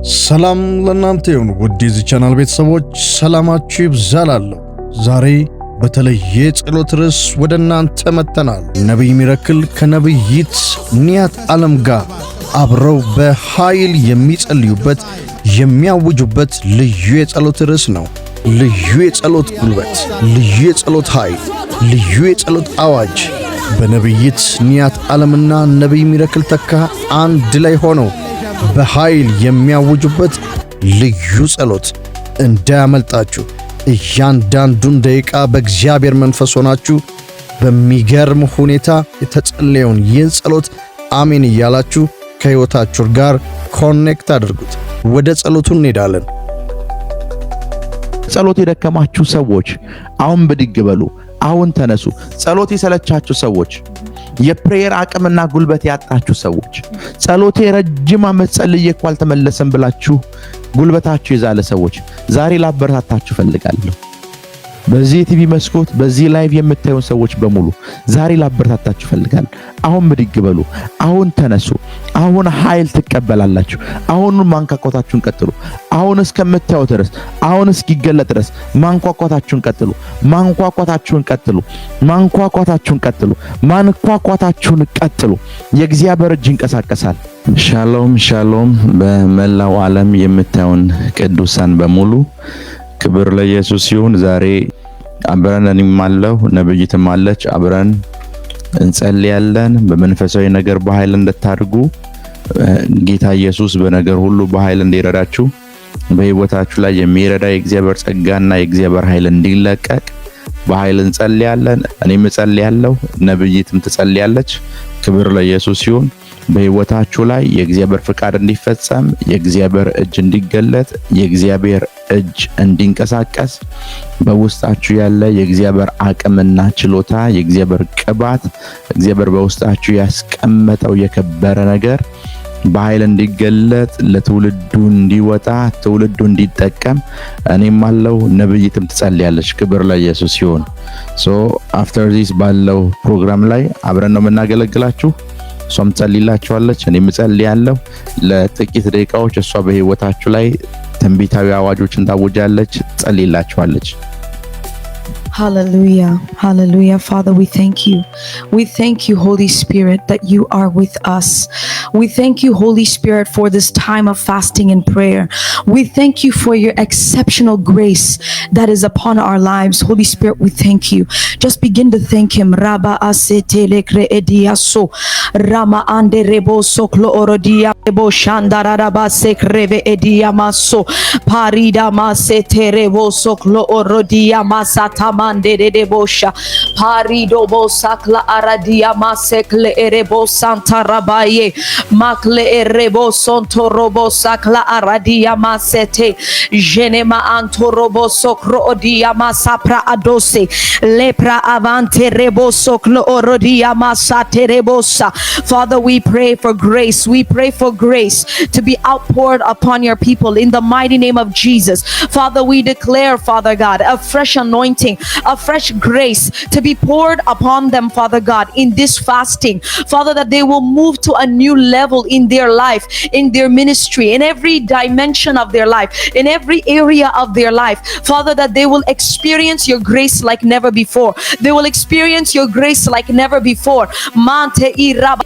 ሰላም ለእናንተ ይሁን ውድ የዚህ ቻናል ቤተሰቦች፣ ሰላማችሁ ይብዛላለሁ። ዛሬ በተለየ ጸሎት ርዕስ ወደ እናንተ መጥተናል። ነብይ ሚራክል ከነብይት ኒያት ዓለም ጋር አብረው በኃይል የሚጸልዩበት የሚያውጁበት ልዩ የጸሎት ርዕስ ነው። ልዩ የጸሎት ጉልበት፣ ልዩ የጸሎት ኃይል፣ ልዩ የጸሎት አዋጅ በነብይት ኒያት ዓለምና ነብይ ሚራክል ተካ አንድ ላይ ሆነው በኃይል የሚያውጁበት ልዩ ጸሎት እንዳያመልጣችሁ። እያንዳንዱን ደቂቃ በእግዚአብሔር መንፈስ ሆናችሁ በሚገርም ሁኔታ የተጸለየውን ይህን ጸሎት አሜን እያላችሁ ከሕይወታችሁ ጋር ኮኔክት አድርጉት። ወደ ጸሎቱ እንሄዳለን። ጸሎት የደከማችሁ ሰዎች አሁን ብድግ በሉ። አሁን ተነሱ። ጸሎት የሰለቻችሁ ሰዎች፣ የፕሬየር አቅምና ጉልበት ያጣችሁ ሰዎች፣ ጸሎቴ ረጅም ዓመት ጸልዬ እኮ አልተመለሰም ብላችሁ ጉልበታችሁ የዛለ ሰዎች ዛሬ ላበረታታችሁ ፈልጋለሁ። በዚህ ቲቪ መስኮት በዚህ ላይቭ የምታዩን ሰዎች በሙሉ ዛሬ ላበረታታችሁ ፈልጋለሁ። አሁን ብድግ በሉ። አሁን ተነሱ። አሁን ኃይል ትቀበላላችሁ። አሁን ማንኳኳታችሁን ቀጥሉ። አሁን እስከምታዩ ድረስ፣ አሁን እስኪገለጥ ድረስ ማንኳኳታችሁን ቀጥሉ። ማንኳኳታችሁን ቀጥሉ። ማንኳኳታችሁን ቀጥሉ። ማንኳኳታችሁን ቀጥሉ። የእግዚአብሔር እጅ ይንቀሳቀሳል። ሻሎም ሻሎም። በመላው ዓለም የምታዩን ቅዱሳን በሙሉ ክብር ለኢየሱስ ይሁን። ዛሬ አብረን እንማለው ነብይትም አለች፣ አብረን እንጸልያለን። በመንፈሳዊ ነገር በኃይል እንድታድጉ ጌታ ኢየሱስ በነገር ሁሉ በኃይል እንዲረዳችሁ፣ በሕይወታችሁ ላይ የሚረዳ የእግዚአብሔር ጸጋና የእግዚአብሔር ኃይል እንዲለቀቅ በኃይል እንጸልያለን። እኔም እጸልያለሁ፣ ነብይትም ትጸልያለች። ክብር ለኢየሱስ ይሁን። በሕይወታችሁ ላይ የእግዚአብሔር ፍቃድ እንዲፈጸም፣ የእግዚአብሔር እጅ እንዲገለጥ፣ የእግዚአብሔር እጅ እንዲንቀሳቀስ፣ በውስጣችሁ ያለ የእግዚአብሔር አቅምና ችሎታ፣ የእግዚአብሔር ቅባት፣ እግዚአብሔር በውስጣችሁ ያስቀመጠው የከበረ ነገር በኃይል እንዲገለጥ፣ ለትውልዱ እንዲወጣ፣ ትውልዱ እንዲጠቀም እኔም አለው ነብይትም ትጸልያለች። ክብር ለኢየሱስ ይሁን። አፍተር ዚስ ባለው ፕሮግራም ላይ አብረን ነው የምናገለግላችሁ። እሷም ጸልይላችኋለች፣ እኔም እጸልያለሁ። ለጥቂት ደቂቃዎች እሷ በሕይወታችሁ ላይ ትንቢታዊ አዋጆችን ታውጃለች፣ ጸልይላችኋለች። Hallelujah. Hallelujah. Father, we thank you. We thank you, Holy Spirit, that you are with us. We thank you, Holy Spirit, for this time of fasting and prayer. We thank you for your exceptional grace that is upon our lives. Holy Spirit, we thank you. Just begin to thank him. Rabba asetele creediaso. Rama ande rebo soklo orodia rebo shandaraba sekreve edia maso. Parida masete rebo soklo orodia masatama de bosha parido bosakla aradia masekle erebo santa rabaye makle erebo sonto robo sakla aradia masete jenema anto robo sokro odia masapra adose lepra avante rebo soklo orodia masate rebosa. Father, we pray for grace. We pray for grace to be outpoured upon your people in the mighty name of Jesus. Father, we declare, Father God, a fresh anointing, a fresh grace to be poured upon them, Father God, in this fasting. Father, that they will move to a new level in their life, in their ministry, in every dimension of their life, in every area of their life. Father, that they will experience your grace like never before. They will experience your grace like never before.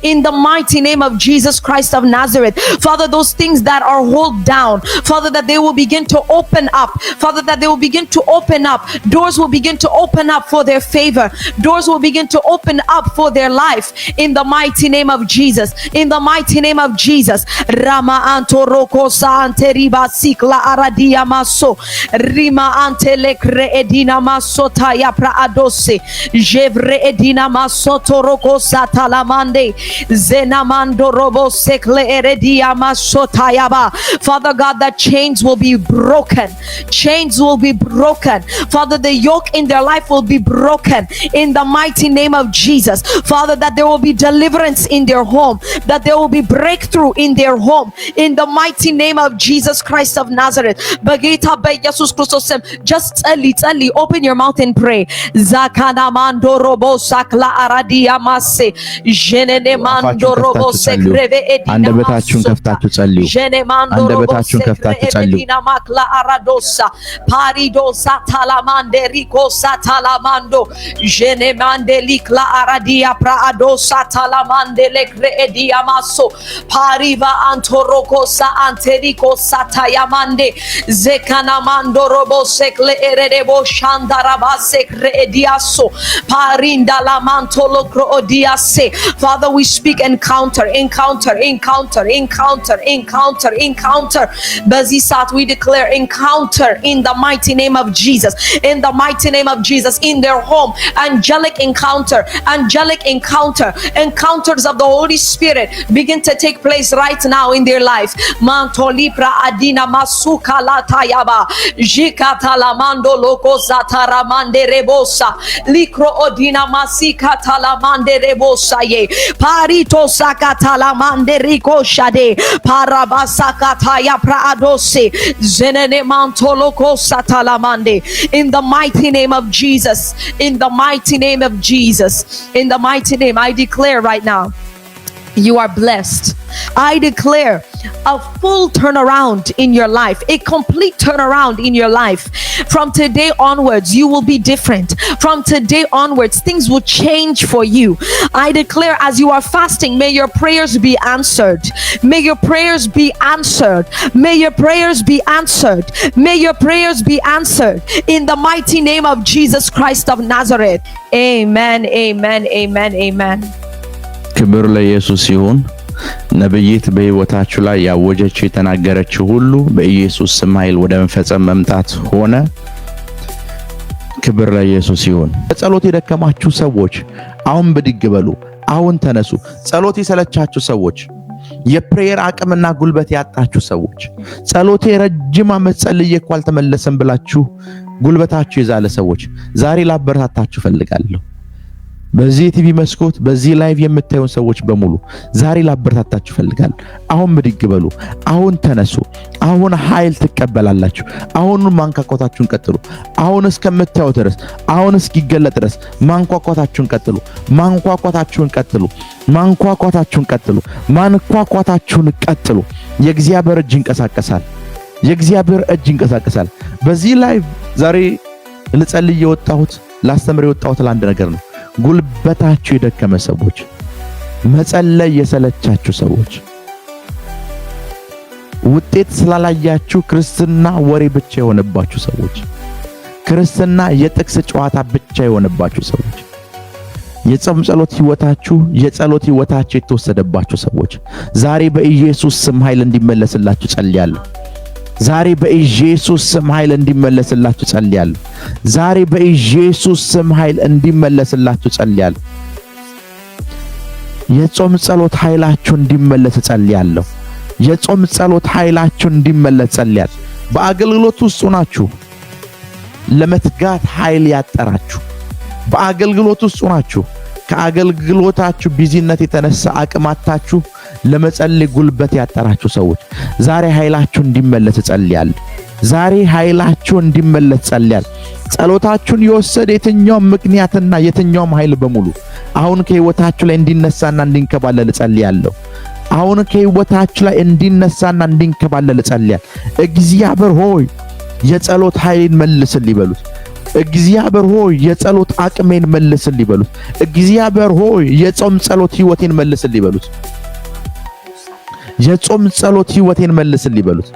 In the mighty name of Jesus Christ of Nazareth. Father, those things that are held down, Father, that they will begin to open up. Father, that they will begin to open up. Doors will begin to open up for their favor. Doors will begin to open up for their life in the mighty name of Jesus. In the mighty name of Jesus. Rama anto roko sa ante riba sikla aradia maso. Rima ante lekre edina maso taya pra adose. Jevre edina maso toroko sa talamande. Zenamando robo sekle eredia maso tayaba. Father God, that chains will be broken. Chains will be broken. Father, the yoke in their life will be broken in the mighty name of Jesus. Father, that there will be deliverance in their home, that there will be breakthrough in their home in the mighty name of Jesus Christ of Nazareth. Bageta be Jesus Christos. Just ጸልይ. Open your mouth and pray. Zakana mando robo sakla aradia masse. Jenene mando robo sekreve edina. አንደበታችሁን ከፍታችሁ ጸልዩ። አንደበታችሁን ከፍታችሁ ጸልዩ። makla aradosa. Parido satalamande rico satalamando. Jene mande likla aradia praado satalamande lekre edia maso. Pariva antoroko sa anterico satayamande. Zekana mando robo sekle erebo shandaraba sekre ediaso. Parinda la mantolo kro odiase. Father, we speak encounter. Bazisat, we declare encounter in the mighty name of Jesus. In the mighty name of Jesus, in their home, angelic encounter. Encounters of the Holy Spirit begin to take place right now in their life. Mantolipra adina masuka latayaba. Jikata lamando loko zataramande rebosa. Likro odina masika talamande rebosa ye. Parito sakata lamande riko shade. Parabasaka taya praadose. Zenene mantoloko satalamande. In the mighty name of Jesus. In the mighty name of Jesus. In the mighty name, I declare right now, you are blessed. I declare a full turnaround in your life, a complete turnaround in your life. From today onwards, you will be different. From today onwards, things will change for you. I declare, as you are fasting, may your prayers be answered. May your prayers be answered. May your prayers be answered. May your prayers be answered. In the mighty name of Jesus Christ of Nazareth. Amen, amen, amen, amen. ክብር ለኢየሱስ ይሁን። ነብይት በሕይወታችሁ ላይ ያወጀችው የተናገረችው ሁሉ በኢየሱስ ስም ኃይል ወደ መፈጸም መምጣት ሆነ። ክብር ለኢየሱስ ይሁን። ጸሎት የደከማችሁ ሰዎች አሁን ብድግ በሉ። አሁን ተነሱ። ጸሎት የሰለቻችሁ ሰዎች፣ የፕሬየር አቅምና ጉልበት ያጣችሁ ሰዎች፣ ጸሎቴ ረጅም ዓመት ጸልዬ እኮ አልተመለሰም ብላችሁ ጉልበታችሁ የዛለ ሰዎች ዛሬ ላበረታታችሁ ፈልጋለሁ። በዚህ ቲቪ መስኮት በዚህ ላይቭ የምታዩን ሰዎች በሙሉ ዛሬ ላበረታታችሁ ፈልጋለሁ። አሁን ብድግ በሉ። አሁን ተነሱ። አሁን ኃይል ትቀበላላችሁ። አሁን ማንኳኳታችሁን ቀጥሉ። አሁን እስከምታዩ ድረስ፣ አሁን እስኪገለጥ ድረስ ማንኳኳታችሁን ቀጥሉ። ማንኳኳታችሁን ቀጥሉ። ማንኳኳታችሁን ቀጥሉ። ማንኳኳታችሁን ቀጥሉ። የእግዚአብሔር እጅ ይንቀሳቀሳል። የእግዚአብሔር እጅ ይንቀሳቀሳል። በዚህ ላይቭ ዛሬ ልጸልይ የወጣሁት ላስተምር የወጣሁት ለአንድ ነገር ነው። ጉልበታችሁ የደከመ ሰዎች፣ መጸለይ የሰለቻችሁ ሰዎች፣ ውጤት ስላላያችሁ ክርስትና ወሬ ብቻ የሆነባችሁ ሰዎች፣ ክርስትና የጥቅስ ጨዋታ ብቻ የሆነባችሁ ሰዎች፣ የጾም ጸሎት ህይወታችሁ የተወሰደባችሁ ሰዎች ዛሬ በኢየሱስ ስም ኃይል እንዲመለስላችሁ ጸልያለሁ። ዛሬ በኢየሱስ ስም ኃይል እንዲመለስላችሁ ጸልያለሁ። ዛሬ በኢየሱስ ስም ኃይል እንዲመለስላችሁ ጸልያለሁ። የጾም ጸሎት ኃይላችሁ እንዲመለስ ጸልያለሁ። የጾም ጸሎት ኃይላችሁ እንዲመለስ ጸልያለሁ። በአገልግሎት ውስጥ ሆናችሁ ለመትጋት ኃይል ያጠራችሁ፣ በአገልግሎት ውስጥ ሆናችሁ ከአገልግሎታችሁ ቢዚነት የተነሳ አቅማታችሁ ለመጸለይ ጉልበት ያጠራችሁ ሰዎች ዛሬ ኃይላችሁ እንዲመለስ ጸልያለሁ። ዛሬ ኃይላችሁ እንዲመለስ ጸልያለሁ። ጸሎታችሁን የወሰደ የትኛውም ምክንያትና የትኛውም ኃይል በሙሉ አሁን ከህይወታችሁ ላይ እንዲነሳና እንዲንከባለል ጸልያለሁ። አሁን ከህይወታችሁ ላይ እንዲነሳና እንዲንከባለል ጸልያለሁ። እግዚአብሔር ሆይ የጸሎት ኃይልን መልስልኝ በሉት። እግዚአብሔር ሆይ የጸሎት አቅሜን መልስልኝ በሉት። እግዚአብሔር ሆይ የጾም ጸሎት ህይወቴን መልስልኝ በሉት። የጾም ጸሎት ህይወቴን መልስልኝ በሉት።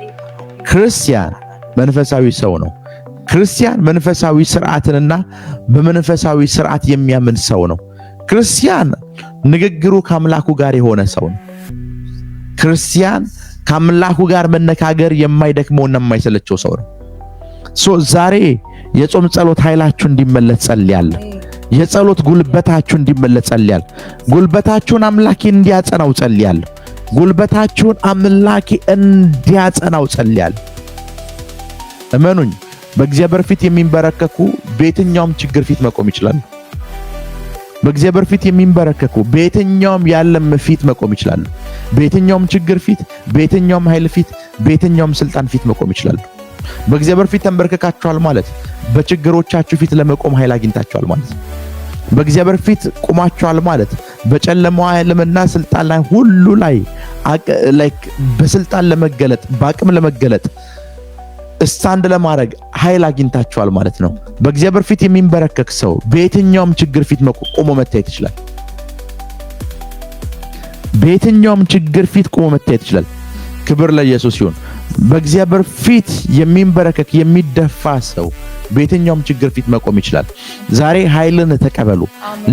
ክርስቲያን መንፈሳዊ ሰው ነው። ክርስቲያን መንፈሳዊ ሥርዓትንና በመንፈሳዊ ሥርዓት የሚያምን ሰው ነው። ክርስቲያን ንግግሩ ከአምላኩ ጋር የሆነ ሰው ነው። ክርስቲያን ከአምላኩ ጋር መነጋገር የማይደክመውና የማይሰለቸው ሰው ነው። ዛሬ የጾም ጸሎት ኃይላችሁ እንዲመለስ ጸልያለሁ። የጸሎት ጉልበታችሁ እንዲመለስ ጸልያለሁ። ጉልበታችሁን አምላኬ እንዲያጸናው ጸልያለሁ። ጉልበታችሁን አምላኬ እንዲያጸናው ጸልያለሁ። እመኑኝ፣ በእግዚአብሔር ፊት የሚንበረከኩ በየትኛውም ችግር ፊት መቆም ይችላሉ። በእግዚአብሔር ፊት የሚንበረከኩ በየትኛውም ያለም ፊት መቆም ይችላሉ። በየትኛውም ችግር ፊት፣ በየትኛውም ኃይል ፊት፣ በየትኛውም ስልጣን ፊት መቆም ይችላሉ። በእግዚአብሔር ፊት ተንበርከካችኋል ማለት በችግሮቻችሁ ፊት ለመቆም ኃይል አግኝታችኋል ማለት ነው። በእግዚአብሔር ፊት ቆማችኋል ማለት በጨለማው ዓለምና ስልጣን ላይ ሁሉ ላይ በስልጣን ለመገለጥ በአቅም ለመገለጥ ስታንድ ለማድረግ ኃይል አግኝታችኋል ማለት ነው። በእግዚአብሔር ፊት የሚንበረከክ ሰው በየትኛውም ችግር ፊት ቆሞ መታየት ይችላል። በየትኛውም ችግር ፊት ቆሞ መታየት ይችላል። ክብር ለኢየሱስ ይሁን። በእግዚአብሔር ፊት የሚንበረከክ የሚደፋ ሰው በየትኛውም ችግር ፊት መቆም ይችላል። ዛሬ ኃይልን ተቀበሉ።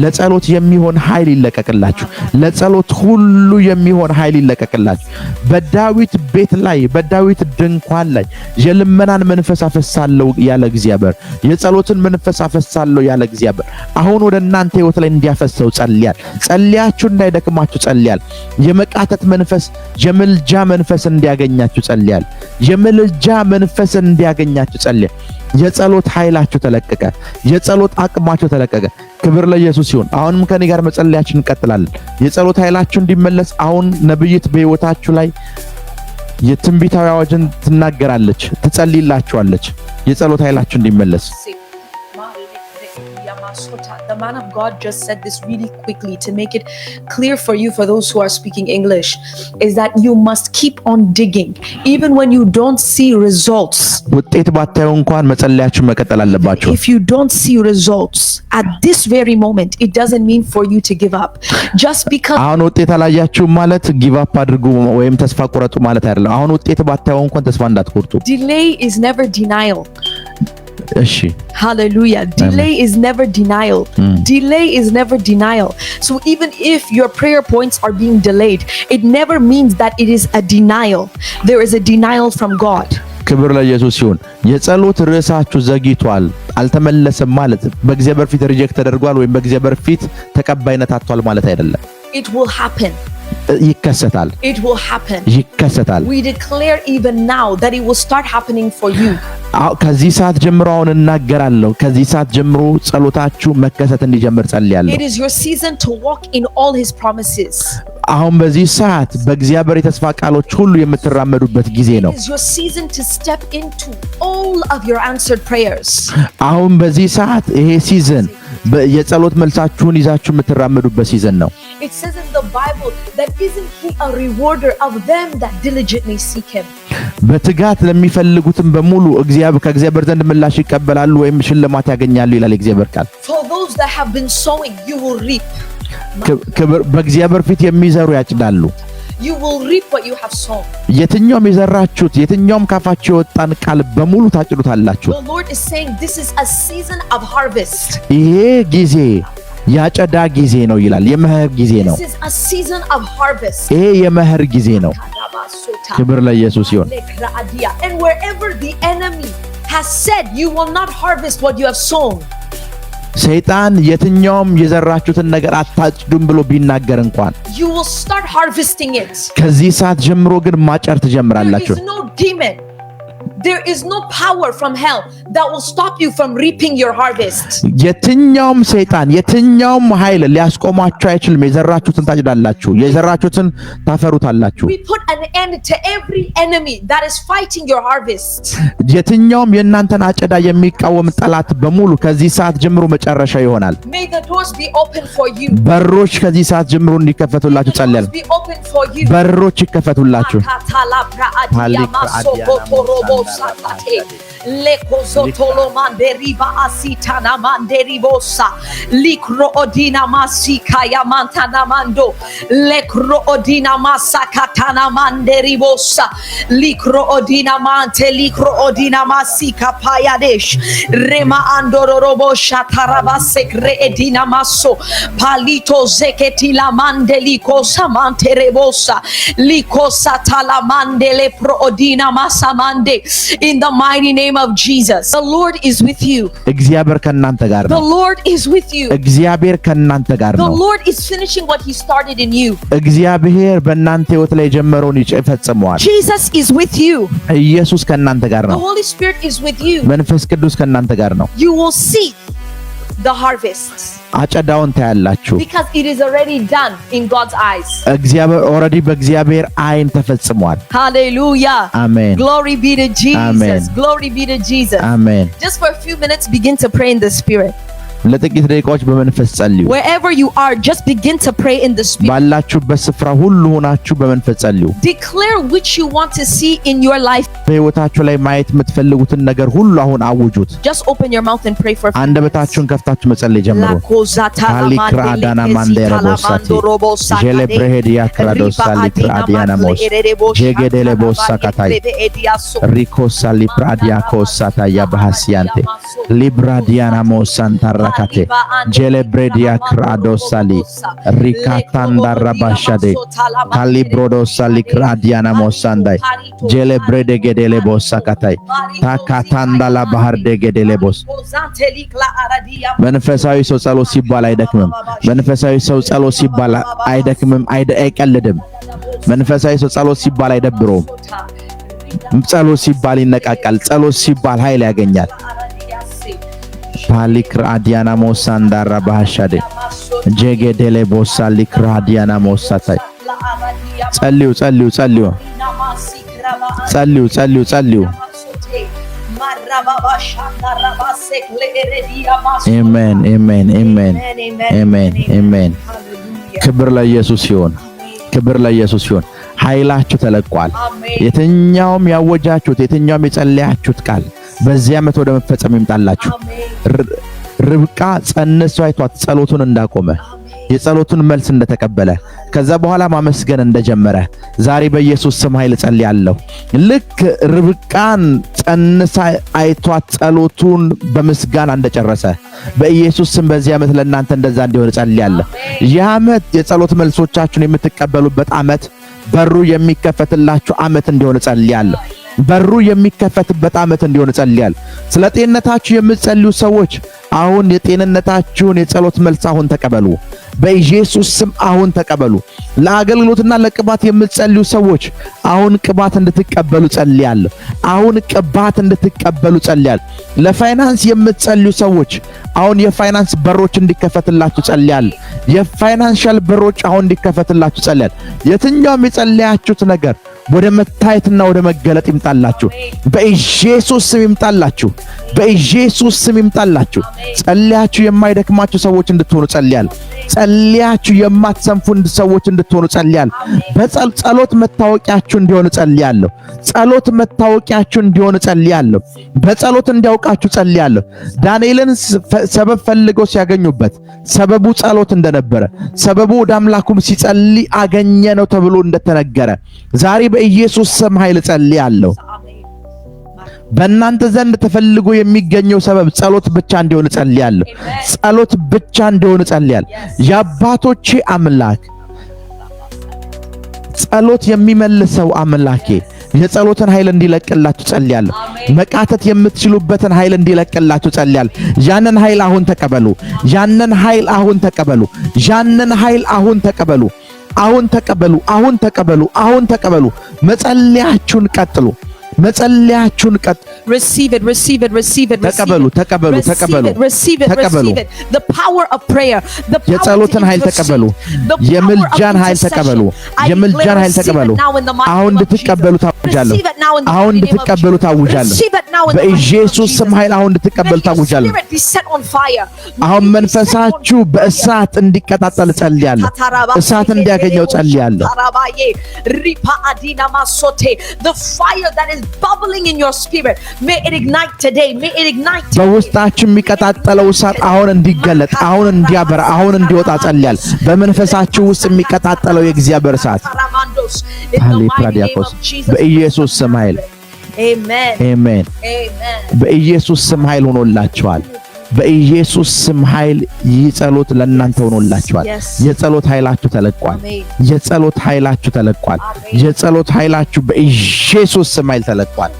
ለጸሎት የሚሆን ኃይል ይለቀቅላችሁ። ለጸሎት ሁሉ የሚሆን ኃይል ይለቀቅላችሁ። በዳዊት ቤት ላይ በዳዊት ድንኳን ላይ የልመናን መንፈስ አፈሳለሁ ያለ እግዚአብሔር፣ የጸሎትን መንፈስ አፈሳለሁ ያለ እግዚአብሔር አሁን ወደ እናንተ ሕይወት ላይ እንዲያፈሰው ጸልያል። ጸልያችሁ እንዳይደክማችሁ ጸልያል። የመቃተት መንፈስ የምልጃ መንፈስ እንዲያገኛችሁ ጸልያል። የምልጃ መንፈስ እንዲያገኛችሁ ጸልያል። የጸሎት ኃይላችሁ ተለቀቀ። የጸሎት አቅማችሁ ተለቀቀ። ክብር ለኢየሱስ ይሁን። አሁንም ከኔ ጋር መጸለያችን እንቀጥላለን። የጸሎት ኃይላችሁ እንዲመለስ አሁን ነብይት በሕይወታችሁ ላይ የትንቢታዊ አዋጅን ትናገራለች፣ ትጸልይላችኋለች። የጸሎት ኃይላችሁ እንዲመለስ The man of God just said this really quickly to make it clear for you, for those who are speaking English, is that you must keep on digging even when you don't see results. ውጤት ባታዩ እንኳን መጸለያችሁ መቀጠል አለባችሁ። If you don't see results at this very moment, it doesn't mean for you to give up. Just because አሁን ውጤት አላያችሁ ማለት ጊቭ አፕ አድርጉ ወይም ተስፋ ቆረጡ ማለት አይደለም። አሁን ውጤት ባታዩ እንኳን ተስፋ እንዳትቆርጡ። delay is never denial. እሺ Hallelujah. Delay is never denial. Delay is never denial. So even if your prayer points are being delayed, it never means that it is a denial. There is a denial from God. ክብር ለኢየሱስ ይሁን። የጸሎት ርዕሳችሁ ዘግይቷል አልተመለሰም ማለት በእግዚአብሔር ፊት ሪጀክት ተደርጓል ወይም በእግዚአብሔር ፊት ተቀባይነት አጥቷል ማለት አይደለም። It will happen. ይከሰታል። It will happen. ይከሰታል። We declare even now that it will start happening for you. ከዚህ ሰዓት ጀምሮ አሁን እናገራለሁ። ከዚህ ሰዓት ጀምሮ ጸሎታችሁ መከሰት እንዲጀምር ጸልያለሁ። It is your season to walk in all his promises. አሁን በዚህ ሰዓት በእግዚአብሔር የተስፋ ቃሎች ሁሉ የምትራመዱበት ጊዜ ነው። It is your season to step into all of your answered prayers. አሁን በዚህ ሰዓት ይሄ ሲዝን የጸሎት መልሳችሁን ይዛችሁ የምትራመዱበት ሲዝን ነው። It says in the Bible that isn't he a rewarder of them that diligently seek him. በትጋት ለሚፈልጉትም በሙሉ ከእግዚአብሔር ዘንድ ምላሽ ይቀበላሉ ወይም ሽልማት ያገኛሉ ይላል እግዚአብሔር ቃል። For those that have been sowing, you will reap. በእግዚአብሔር ፊት የሚዘሩ ያጭዳሉ። You will reap what you have sown. የትኛውም የዘራችሁት የትኛውም ካፋችሁ የወጣን ቃል በሙሉ ታጭዱታላችሁ። The Lord is saying this is a season of harvest. ይሄ ጊዜ ያጨዳ ጊዜ ነው ይላል። የመኸር ጊዜ ነው። This is a season of harvest. ይሄ የመኸር ጊዜ ነው። ክብር ለኢየሱስ ይሁን። And wherever the enemy has said you will not harvest what you have sown, ሰይጣን የትኛውም የዘራችሁትን ነገር አታጭዱም ብሎ ቢናገር እንኳን you will start harvesting it. ከዚህ ሰዓት ጀምሮ ግን ማጨር ትጀምራላችሁ። There is no demon, there is no power from hell that will stop you from reaping your harvest. የትኛውም ሰይጣን የትኛውም ኃይል ሊያስቆማችሁ አይችልም። የዘራችሁትን ታጭዳላችሁ፣ የዘራችሁትን ታፈሩታላችሁ። We put an end to every enemy that is fighting your harvest. የትኛውም የእናንተን አጨዳ የሚቃወም ጠላት በሙሉ ከዚህ ሰዓት ጀምሮ መጨረሻ ይሆናል። May the doors be open for you. በሮች ከዚህ ሰዓት ጀምሮ እንዲከፈቱላችሁ ጸልያለሁ። Be open for you. በሮች ይከፈቱላችሁ። Lekozotolo manderiba asitana manderibosa likro odina masika ya mantana mando lekro odina masakatana manderibosa likro odina mante likro odina masika payadesh rema andororobo shataraba sekre edina maso palito zeketila mandeliko samanterebosa likosa tala mandele pro odina masamande. In the mighty name of Jesus, the Lord is with you. እግዚአብሔር ከናንተ ጋር ነው። The Lord is with you. እግዚአብሔር ከናንተ ጋር The ነው። Lord is finishing what he started in you. እግዚአብሔር በእናንተ ሕይወት ላይ የጀመረውን ይፈጽመዋል። Jesus is with you. ኢየሱስ ከናንተ ጋር The ነው። Holy Spirit is with you. መንፈስ ቅዱስ ከናንተ ጋር ነው። You will see the harvest. አጨዳውን ታያላችሁ። Because it is already done in God's eyes. እግዚአብሔር ኦሬዲ በእግዚአብሔር አይን ተፈጽሟል። Hallelujah. Amen. Glory be to Jesus. Amen. Glory be to Jesus. Amen. Just for a few minutes, begin to pray in the Spirit. ለጥቂት ደቂቃዎች በመንፈስ ጸልዩ። Wherever you are, just begin to pray in the Spirit. ባላችሁበት ስፍራ ሁሉ ሆናችሁ በመንፈስ ጸልዩ። Declare which you want to see in your life. በሕይወታችሁ ላይ ማየት የምትፈልጉትን ነገር ሁሉ አሁን አውጁት። Just open your mouth and pray for a few minutes. አንደበታችሁን ከፍታችሁ መጸለይ ጀምሩ። አሊክራዳና ማንዴራ ቦሳቲ ጀለብሬዲያ ክራዶሳ ሊፕራዲያና ሞስ ጀገደለ ቦሳ ካታይ ሪኮሳ ሊፕራዲያ ኮሳታ ያባሃሲያንቴ ሊብራዲያና ሞሳንታራ ካቴ ጀለብሬዲያ ክራዶሳሊ ሪካታንዳ ራባሻዴ ካሊብሮዶሳሊ ክራዲያና ሞሳንዳይ ጀለብሬደ ገደለ ቦሳ ካታይ ታካታንዳላ ባህር ደገደለ ቦስ መንፈሳዊ ሰው ጸሎት ሲባል አይደክምም። መንፈሳዊ ሰው ጸሎት ሲባል አይደክምም፣ አይቀልድም። መንፈሳዊ ሰው ጸሎት ሲባል አይደብረውም። ጸሎት ሲባል ይነቃቃል። ጸሎት ሲባል ኃይል ያገኛል። ፓሊክራዲያና ሞሳንዳራ ባህሻዴ ጀገደለ ቦሳ ሊክራዲያና ሞሳታይ ጸልዩ ጸልዩ ጸልዩ ጸልዩ ጸልዩ ጸልዩ። አሜን አሜን አሜን አሜን አሜን። ክብር ለኢየሱስ ይሁን፣ ክብር ለኢየሱስ ይሁን። ኃይላችሁ ተለቋል። የትኛውም ያወጃችሁት የትኛውም የጸለያችሁት ቃል በዚህ ዓመት ወደ መፈጸም ይምጣላችሁ። ርብቃ ጸንሶ አይቷት ጸሎቱን እንዳቆመ የጸሎቱን መልስ እንደተቀበለ ከዛ በኋላ ማመስገን እንደጀመረ ዛሬ በኢየሱስ ስም ኃይል ጸልያለሁ። ልክ ርብቃን ጸንሳ አይቷት ጸሎቱን በምስጋና እንደጨረሰ በኢየሱስ ስም በዚህ ዓመት ለእናንተ እንደዛ እንዲሆን ጸልያለሁ። ይህ ዓመት የጸሎት መልሶቻችሁን የምትቀበሉበት ዓመት፣ በሩ የሚከፈትላችሁ ዓመት እንዲሆን ጸልያለሁ። በሩ የሚከፈትበት ዓመት እንዲሆን ጸልያለሁ። ስለ ጤንነታችሁ የምትጸልዩ ሰዎች አሁን የጤንነታችሁን የጸሎት መልስ አሁን ተቀበሉ። በኢየሱስ ስም አሁን ተቀበሉ። ለአገልግሎትና ለቅባት የምትጸልዩ ሰዎች አሁን ቅባት እንድትቀበሉ ጸልያለሁ። አሁን ቅባት እንድትቀበሉ ጸልያለሁ። ለፋይናንስ የምትጸልዩ ሰዎች አሁን የፋይናንስ በሮች እንዲከፈትላችሁ ጸልያለሁ። የፋይናንሻል በሮች አሁን እንዲከፈትላችሁ ጸልያለሁ። የትኛውም የጸለያችሁት ነገር ወደ መታየትና ወደ መገለጥ ይምጣላችሁ። በኢየሱስ ስም ይምጣላችሁ። በኢየሱስ ስም ይምጣላችሁ። ጸልያችሁ የማይደክማችሁ ሰዎች እንድትሆኑ ጸልያለሁ። ጸልያችሁ የማትሰንፉ ሰዎች እንድትሆኑ ጸልያለሁ። በጸሎት መታወቂያችሁ እንዲሆን ጸልያለሁ። ጸሎት መታወቂያችሁ እንዲሆን ጸልያለሁ። በጸሎት እንዲያውቃችሁ ጸልያለሁ። ዳንኤልን ሰበብ ፈልገው ሲያገኙበት ሰበቡ ጸሎት እንደነበረ ሰበቡ ወደ አምላኩም ሲጸልይ አገኘ ነው ተብሎ እንደተነገረ ዛሬ በኢየሱስ ስም ኃይል ጸልያለሁ። በእናንተ ዘንድ ተፈልጎ የሚገኘው ሰበብ ጸሎት ብቻ እንዲሆን ጸልያለሁ። ጸሎት ብቻ እንዲሆን ጸልያለሁ። የአባቶቼ አምላክ ጸሎት የሚመልሰው አምላኬ የጸሎትን ኃይል እንዲለቅላችሁ ጸልያለሁ። መቃተት የምትችሉበትን ኃይል እንዲለቅላችሁ ጸልያለሁ። ያንን ኃይል አሁን ተቀበሉ። ያንን ኃይል አሁን ተቀበሉ። ያንን ኃይል አሁን ተቀበሉ። አሁን ተቀበሉ። አሁን ተቀበሉ። አሁን ተቀበሉ። መጸለያችሁን ቀጥሉ። መጸለያችሁን ቀጥ receive it, receive it, receive it, ተቀበሉ ተቀበሉ ተቀበሉ ተቀበሉ። the power of prayer, the power የጸሎትን ኃይል ተቀበሉ። የምልጃን ኃይል ተቀበሉ። የምልጃን ኃይል ተቀበሉ። አሁን እንድትቀበሉ ታውጃለሁ። አሁን እንድትቀበሉ ታውጃለሁ። በኢየሱስ ስም ኃይል አሁን እንድትቀበሉ ታውጃለሁ። አሁን መንፈሳችሁ በእሳት እንዲቀጣጠል ጸልያለሁ። እሳት እንዲያገኘው ጸልያለሁ። the fire that is bubbling in your spirit, may it ignite today, may it ignite today. በውስጣችሁ የሚቀጣጠለው እሳት አሁን እንዲገለጥ፣ አሁን እንዲያበራ፣ አሁን እንዲወጣ ጸልያለሁ። በመንፈሳችሁ ውስጥ የሚቀጣጠለው የእግዚአብሔር እሳት በኢየሱስ ስም ኃይል አሜን አሜን። በኢየሱስ ስም ኃይል ሆኖላችኋል። በኢየሱስ ስም ኃይል ይህ ጸሎት ለእናንተ ሆኖላችኋል። የጸሎት ኃይላችሁ ተለቋል። የጸሎት ኃይላችሁ ተለቋል። የጸሎት ኃይላችሁ በኢየሱስ ስም ኃይል ተለቋል።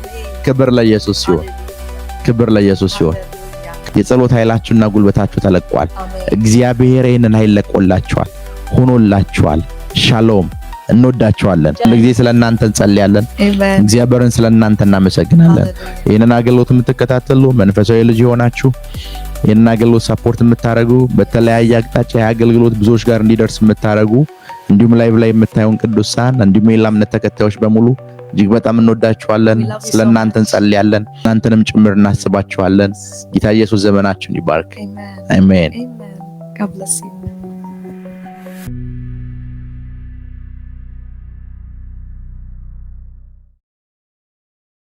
ክብር ለኢየሱስ ይሁን። ክብር ለኢየሱስ ይሁን። የጸሎት ኃይላችሁና ጉልበታችሁ ተለቋል። እግዚአብሔር ይህንን ኃይል ለቆላችኋል፣ ሆኖላችኋል። ሻሎም እንወዳችኋለን። ለጊዜ ስለናንተ እንጸልያለን። Amen. እግዚአብሔርን ስለናንተ እናመሰግናለን። ይሄንን አገልግሎት የምትከታተሉ መንፈሳዊ ልጅ የሆናችሁ ይሄንን አገልግሎት ሰፖርት የምታረጉ በተለያየ አቅጣጫ የአገልግሎት ብዙዎች ጋር እንዲደርስ የምታረጉ እንዲሁም ላይቭ ላይ የምታዩን ቅዱሳን እንዲሁም የሌላ እምነት ተከታዮች በሙሉ እጅግ በጣም እንወዳችኋለን። ስለናንተ እንጸልያለን። እናንተንም ጭምር እናስባችኋለን። ጌታ ኢየሱስ ዘመናችሁን ይባርክ። Amen. አሜን። Amen. God bless you.